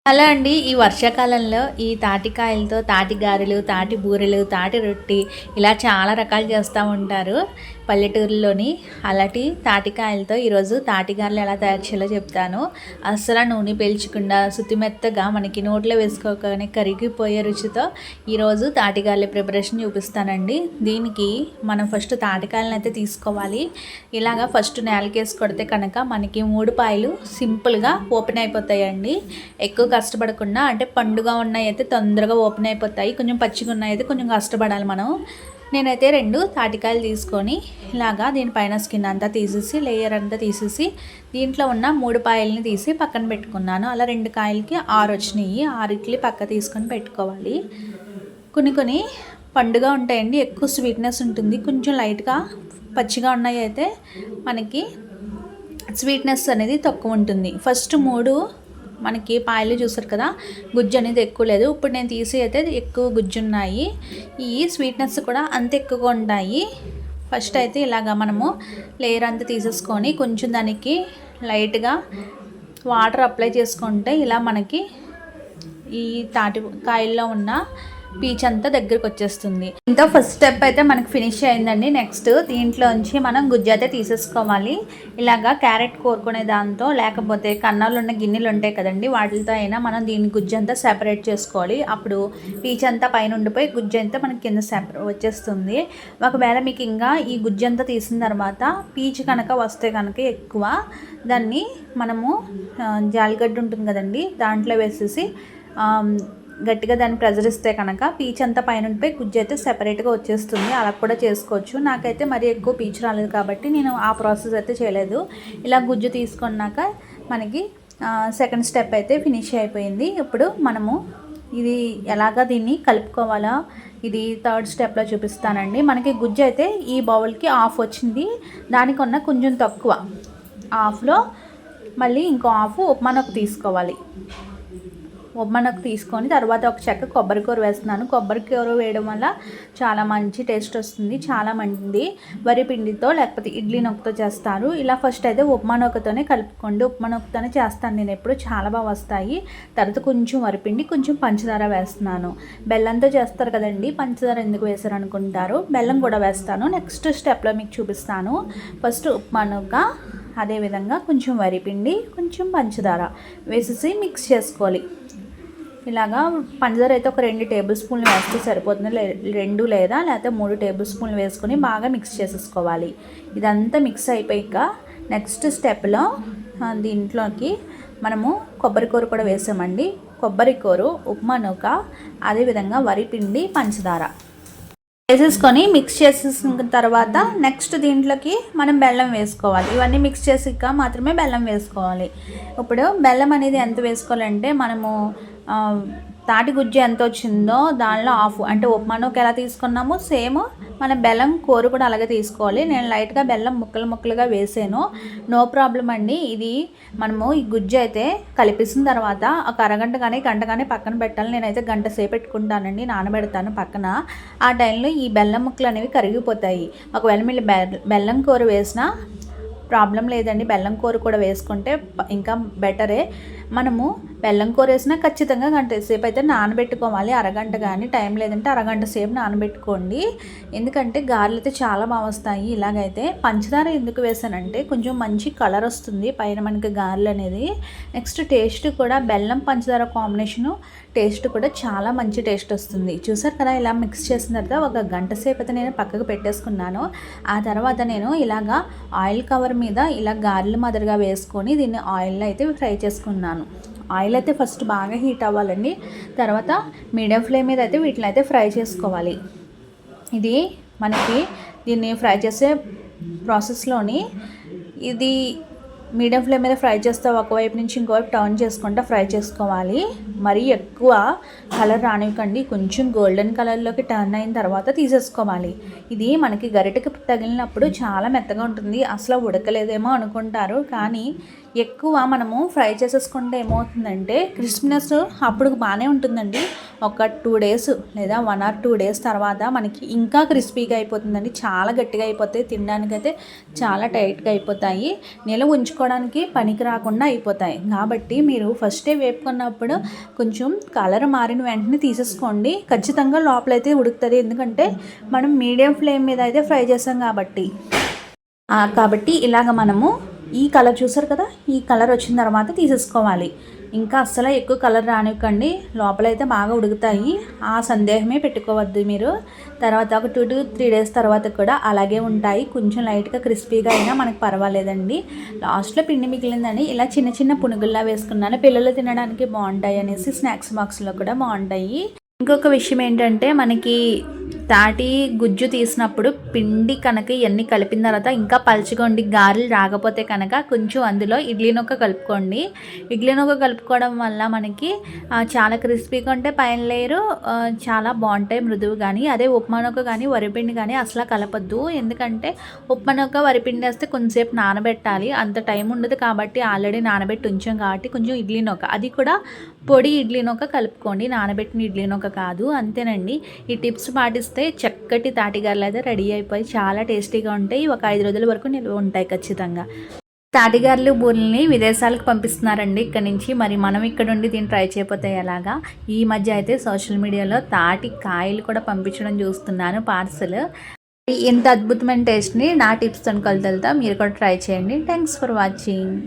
Hello అండి. ఈ వర్షాకాలంలో ఈ తాటికాయలతో తాటి గారెలు, తాటి బూరెలు, తాటి రొట్టి ఇలా చాలా రకాలు చేస్తూ ఉంటారు పల్లెటూరులోని. అలాంటి తాటికాయలతో ఈరోజు తాటిగారెలు ఎలా తయారు చేయాలో చెప్తాను. అస్సలు నూనె పీల్చకుండా శుతిమెత్తగా మనకి నోట్లో వేసుకోగానే కరిగిపోయే రుచితో ఈరోజు తాటిగారెల ప్రిపరేషన్ చూపిస్తానండి. దీనికి మనం ఫస్ట్ తాటికాయలను అయితే తీసుకోవాలి. ఇలాగా ఫస్ట్ నేలకేసి కొడితే కనుక మనకి 3 పాయలు సింపుల్గా ఓపెన్ అయిపోతాయండి. ఎక్కువ కష్టపడకుండా, అంటే పండుగ ఉన్నాయి అయితే తొందరగా ఓపెన్ అయిపోతాయి, కొంచెం పచ్చిగా ఉన్నాయి అయితే కొంచెం కష్టపడాలి మనం. నేనైతే 2 తాటికాయలు తీసుకొని ఇలాగా దీనిపైన స్కిన్ అంతా తీసేసి లేయర్ అంతా తీసేసి దీంట్లో ఉన్న 3 పాయలని తీసి పక్కన పెట్టుకున్నాను. అలా 2 కాయలకి 6 వచ్చినాయి. 6 పక్క తీసుకొని పెట్టుకోవాలి. కొన్ని పండుగ ఉంటాయండి, ఎక్కువ స్వీట్నెస్ ఉంటుంది. కొంచెం లైట్గా పచ్చిగా ఉన్నాయి అయితే మనకి స్వీట్నెస్ అనేది తక్కువ ఉంటుంది. ఫస్ట్ 3 మనకి పాయలు చూసారు కదా, గుజ్జు అనేది ఎక్కువ లేదు. ఇప్పుడు నేను తీసి అయితే ఎక్కువ గుజ్జు ఉన్నాయి. ఈ స్వీట్నెస్ కూడా అంత ఎక్కువగా ఉంటాయి. ఫస్ట్ అయితే ఇలాగా మనము లేయర్ అంతా తీసేసుకొని కొంచెం దానికి లైట్గా వాటర్ అప్లై చేసుకుంటే ఇలా మనకి ఈ తాటి కాయల్లో ఉన్న పీచ్ అంతా దగ్గరికి వచ్చేస్తుంది. ఇంత ఫస్ట్ స్టెప్ అయితే మనకి ఫినిష్ అయిందండి. నెక్స్ట్ దీంట్లోంచి మనం గుజ్జు అయితే తీసేసుకోవాలి. ఇలాగా క్యారెట్ కోరుకునే దాంతో, లేకపోతే కన్నాలు ఉన్న గిన్నెలు ఉంటాయి కదండి, వాటితో అయినా మనం దీని గుజ్జు అంతా సెపరేట్ చేసుకోవాలి. అప్పుడు పీచ్ అంతా పైన ఉండిపోయి గుజ్జు అంతా మనకి కింద వచ్చేస్తుంది. ఒకవేళ మీకు ఇంకా ఈ గుజ్జు అంతా తీసిన తర్వాత పీచ్ కనుక వస్తే కనుక ఎక్కువ, దాన్ని మనము జాలిగడ్డ ఉంటుంది కదండి, దాంట్లో వేసేసి గట్టిగా దాన్ని ప్రెజర్ ఇస్తే కనుక పీచ్ అంతా పైన ఉండిపోయి గుజ్జు అయితే సెపరేట్గా వచ్చేస్తుంది. అలా కూడా చేసుకోవచ్చు. నాకైతే మరీ ఎక్కువ పీచు రాలేదు కాబట్టి నేను ఆ ప్రాసెస్ అయితే చేయలేదు. ఇలా గుజ్జు తీసుకున్నాక మనకి సెకండ్ స్టెప్ అయితే ఫినిష్ అయిపోయింది. ఇప్పుడు మనము ఇది ఎలాగా దీన్ని కలుపుకోవాలా, ఇది థర్డ్ స్టెప్లో చూపిస్తానండి. మనకి గుజ్జు అయితే ఈ బౌల్కి హాఫ్ వచ్చింది, దానికన్నా కొంచెం తక్కువ. హాఫ్లో మళ్ళీ ఇంకో హాఫ్ ఉప్మానకు తీసుకోవాలి. ఉప్మానకు తీసుకొని తర్వాత ఒక చెక్క కొబ్బరికూర వేస్తున్నాను. కొబ్బరికూర వేయడం వల్ల చాలా మంచి టేస్ట్ వస్తుంది. చాలా మంది వరి పిండితో లేకపోతే ఇడ్లీ నొక్కతో చేస్తారు. ఇలా ఫస్ట్ అయితే ఉప్మా నొక్కతోనే కలుపుకోండి. ఉప్మా నొక్కతోనే చేస్తాను నేను ఎప్పుడు, చాలా బాగా వస్తాయి. తర్వాత కొంచెం వరిపిండి, కొంచెం పంచదార వేస్తున్నాను. బెల్లంతో చేస్తారు కదండి, పంచదార ఎందుకు వేసారు అనుకుంటారు, బెల్లం కూడా వేస్తాను. నెక్స్ట్ స్టెప్లో మీకు చూపిస్తాను. ఫస్ట్ ఉప్మా నొక్క, అదేవిధంగా కొంచెం వరిపిండి, కొంచెం పంచదార వేసేసి మిక్స్ చేసుకోవాలి. ఇలాగా పంచదార అయితే ఒక 2 టేబుల్ స్పూన్లు వేస్తే సరిపోతుంది. 2 లేదా లేకపోతే 3 టేబుల్ స్పూన్లు వేసుకొని బాగా మిక్స్ చేసేసుకోవాలి. ఇదంతా మిక్స్ అయిపోయాక నెక్స్ట్ స్టెప్లో దీంట్లోకి మనము కొబ్బరికూర కూడా వేసామండి. కొబ్బరికూర, ఉప్మా నూక, అదేవిధంగా వరిపిండి, పంచదార వేసేసుకొని మిక్స్ చేసేసిన తర్వాత నెక్స్ట్ దీంట్లోకి మనం బెల్లం వేసుకోవాలి. ఇవన్నీ మిక్స్ చేసాక మాత్రమే బెల్లం వేసుకోవాలి. ఇప్పుడు బెల్లం అనేది ఎంత వేసుకోవాలంటే, మనము తాటి గుజ్జు ఎంత వచ్చిందో దానిలో హాఫ్, అంటే ఉప్మానోకి ఎలా తీసుకున్నామో సేమ్ మన బెల్లం కూర కూడా అలాగే తీసుకోవాలి. నేను లైట్గా బెల్లం ముక్కలుగా వేసాను. నో ప్రాబ్లం అండి. ఇది మనము ఈ గుజ్జు అయితే కలిపేసిన తర్వాత ఒక అరగంట కానీ గంట కానీ పక్కన పెట్టాలి. నేనైతే గంట సేపు పెట్టుకుంటానండి, నానబెడతాను పక్కన. ఆ టైంలో ఈ బెల్లం ముక్కలు అనేవి కరిగిపోతాయి. ఒకవేళ మీరు బెల్లం కూర వేసినా ప్రాబ్లం లేదండి, బెల్లం కూర కూడా వేసుకుంటే ఇంకా బెటరే. మనము బెల్లం కూర వేసినా ఖచ్చితంగా గంట సేపు అయితే నానబెట్టుకోవాలి. అరగంట కానీ, టైం లేదంటే అరగంట సేపు నానబెట్టుకోండి. ఎందుకంటే గారెలు అయితే చాలా బాగా వస్తాయి. ఇలాగైతే పంచదార ఎందుకు వేసానంటే కొంచెం మంచి కలర్ వస్తుంది పైన మనకి గారెలు అనేది. నెక్స్ట్ టేస్ట్ కూడా బెల్లం పంచదార కాంబినేషను టేస్ట్ కూడా చాలా మంచి టేస్ట్ వస్తుంది. చూసారు కదా, ఇలా మిక్స్ చేసిన తర్వాత ఒక గంట సేపు అయితే నేను పక్కకు పెట్టేసుకున్నాను. ఆ తర్వాత నేను ఇలాగా ఆయిల్ కవర్ మీద ఇలా గారెల మాదిరిగా వేసుకొని దీన్ని ఆయిల్లో అయితే ఫ్రై చేసుకున్నాను. ఆయిల్ అయితే ఫస్ట్ బాగా హీట్ అవ్వాలండి. తర్వాత మీడియం ఫ్లేమ్ మీద అయితే వీటిని అయితే ఫ్రై చేసుకోవాలి. ఇది మనకి దీన్ని ఫ్రై చేసే ప్రాసెస్లోని ఇది మీడియం ఫ్లేమ్ మీద ఫ్రై చేస్తే ఒకవైపు నుంచి ఇంకోవైపు టర్న్ చేసుకుంటూ ఫ్రై చేసుకోవాలి. మరీ ఎక్కువ కలర్ రానివ్వకండి, కొంచెం గోల్డెన్ కలర్లోకి టర్న్ అయిన తర్వాత తీసేసుకోవాలి. ఇది మనకి గరిటెకి తగిలినప్పుడు చాలా మెత్తగా ఉంటుంది, అసలు ఉడకలేదేమో అనుకుంటారు. కానీ ఎక్కువ మనము ఫ్రై చేసేసుకుంటే ఏమవుతుందంటే క్రిస్పీనెస్ అప్పుడు బాగానే ఉంటుందండి. ఒక 2 డేస్ లేదా 1 or 2 డేస్ తర్వాత మనకి ఇంకా క్రిస్పీగా అయిపోతుందండి. చాలా గట్టిగా అయిపోతాయి, తినడానికైతే చాలా టైట్గా అయిపోతాయి, నిలవ ఉంచుకోవడానికి పనికి రాకుండా అయిపోతాయి. కాబట్టి మీరు ఫస్టే వేపుకున్నప్పుడు కొంచెం కలర్ మారిన వెంటనే తీసేసుకోండి. ఖచ్చితంగా లోపలైతే ఉడుకుతుంది, ఎందుకంటే మనం మీడియం ఫ్లేమ్ మీద అయితే ఫ్రై చేసాం కాబట్టి ఇలాగ మనము ఈ కలర్ చూసారు కదా, ఈ కలర్ వచ్చిన తర్వాత తీసేసుకోవాలి. ఇంకా అస్సలు ఎక్కువ కలర్ రానివ్వకండి, లోపలైతే బాగా ఉడుకుతాయి. ఆ సందేహమే పెట్టుకోవద్దు మీరు. తర్వాత ఒక 2 to 3 డేస్ తర్వాత కూడా అలాగే ఉంటాయి. కొంచెం లైట్గా క్రిస్పీగా అయినా మనకు పర్వాలేదండి. లాస్ట్లో పిండి మిగిలిందని ఇలా చిన్న చిన్న పునుగుల్లా వేసుకున్నాను. పిల్లలు తినడానికి బాగుంటాయి అనేసి స్నాక్స్ బాక్స్లో కూడా బాగుంటాయి. ఇంకొక విషయం ఏంటంటే, మనకి తాటి గుజ్జు తీసినప్పుడు పిండి కనుక ఇవన్నీ కలిపిన తర్వాత ఇంకా పలుచుకోండి, గారెలు రాకపోతే కనుక కొంచెం అందులో ఇడ్లీ నూక కలుపుకోండి. ఇడ్లీ నూక కలుపుకోవడం వల్ల మనకి చాలా క్రిస్పీగా ఉంటే పైన లేయరు చాలా బాగుంటాయి మృదువు. కానీ అదే ఉప్మా నూక కానీ వరిపిండి కానీ అసలు కలపద్దు, ఎందుకంటే ఉప్మా నూక వరిపిండి వేస్తే కొంచెంసేపు నానబెట్టాలి, అంత టైం ఉండదు. కాబట్టి ఆల్రెడీ నానబెట్టి ఉంచాం కాబట్టి కొంచెం ఇడ్లీ నూక, అది కూడా పొడి ఇడ్లీ నూక కలుపుకోండి, నానబెట్టిన ఇడ్లీ నూక కాదు. అంతేనండి. ఈ టిప్స్ పాటిస్తే చక్కటి తాటిగారలు అయితే రెడీ అయిపోయి చాలా టేస్టీగా ఉంటాయి. ఒక 5 రోజుల వరకు నిల్వ ఉంటాయి ఖచ్చితంగా. తాటిగారలు బూరెల్ని విదేశాలకు పంపిస్తున్నారండి ఇక్కడ నుంచి. మరి మనం ఇక్కడ ఉండి దీన్ని ట్రై చేయకపోతే ఎలాగా? ఈ మధ్య అయితే సోషల్ మీడియాలో తాటి కాయలు కూడా పంపించడం చూస్తున్నాను పార్సల్. ఇంత అద్భుతమైన టేస్ట్ని నా టిప్స్తో కొలతలతో మీరు కూడా ట్రై చేయండి. Thanks for watching.